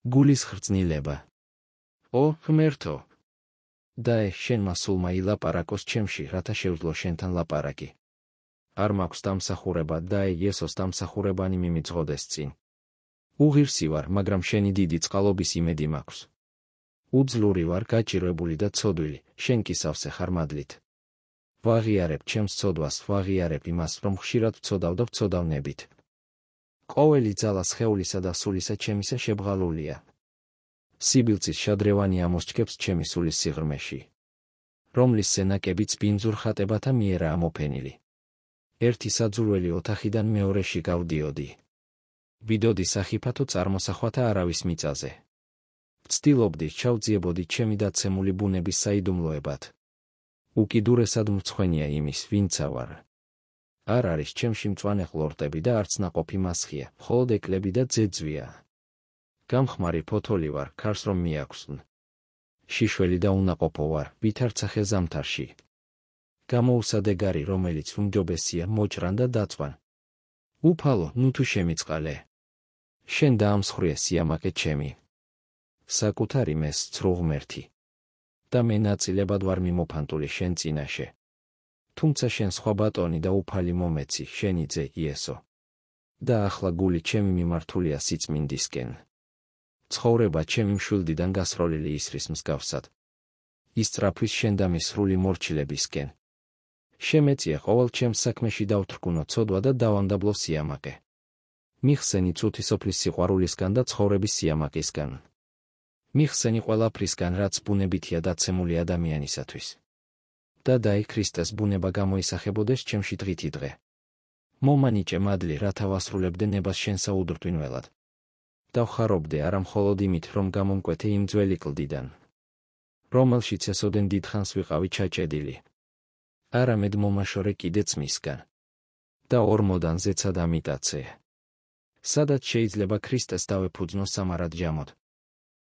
გულის ხრწნილება. ო, ღმერთო! დაე, შენმა სულმა ილაპარაკოს ჩემში, რათა შევძლო შენთან ლაპარაკი. არ მაქვს დამსახურება, დაე, იესოს დამსახურებანი მიმიძღოდეს წინ. უღირსი ვარ, მაგრამ შენი დიდი წყალობის იმედი მაქვს. უძლური ვარ, გაჭირვებული და ცოდვილი, შენ კი სავსე ხარ მადლით. ვაღიარებ ჩემს ცოდვას, ვაღიარებ იმას, რომ ხშირად ვცოდავ და ვცოდავნებით. ყოველი ძალა სხეულისა და სულისა ჩემისა შებღალულია. სიბილწის შადრევანი ამოსჩქებს ჩემი სულის სიღრმეში, რომლის სენაკებიც ბინძურ ხატებათა მიერაა მოფენილი. ერთი საძულველი ოთახიდან მეორეში გავდიოდი. ვიდოდი სახიფათო წარმოსახვათა არავის მიწაზე. ვცდილობდი ჩავძიებოდი ჩემი დაცემული ბუნების საიდუმლოებად. უკიდურესად მრცხვენია იმის, ვინცა ვარ. არ არის ჩემში მწვანე ყლორტები და არც ნაყოფი მასხია, მხოლოდ ეკლები და ძეძვია. გამხმარი ფოთოლი ვარ, ქარს რომ მიაქვსნ. შიშველი და უნაყოფო ვარ, ვითარცახე ზამთარში. გამოუსადეგარი, რომელიც უმჯობესია, მოჭრან და დაწვან. უფალო, ნუ თუ შემიწყალე. შენ დაამსხვრიე სიამაყე ჩემი. საკუთარი მეს ცრუ ღმერთი. და მე ნაწილებად ვარ მიმოფანტული შენ წინაშე. თუმცა შენ სხვა ბატონი და უფალი მომეცი, შენი ძე იესო. და ახლა გული ჩემი მიმართულია სიწმინდისკენ. ცხოვრება ჩემი მშვილდიდან გასროლილი ისრის მსგავსად. ისწრაფვის შენ და მის სრული მორჩილებისკენ. შემეწია ყოველ ჩემს საქმეში დავთრგუნო ცოდვა და დავანდაბლო სიამაყე. მიხსენი წუთი სოფლის სიყვარულისგან და ცხოვრების სიამაყისგან. მიხსენი ყველაფრისგან, რაც ბუნებითია დაცემული ადამიანისათვის. და დაი ქრისტეს ბუნება გამოისახებოდეს ჩემში დღითი დღე. მომანიჭე მადლი, რათა ვასრულებდე ნებას შენსა უდრტვინველად. დავხარობდე არა მხოლოდ იმით, რომ გამომკვეთე იმ ძველი კლდიდან, რომელშიც ესოდენ დიდხანს ვიყავი ჩაჭედილი. არამედ მომაშორე კიდეც მისგან. და ორმოდან ზეცად ამიტაცე. სადაც შეიძლება ქრისტეს დავეფუძნო სამარად ჯამოდ.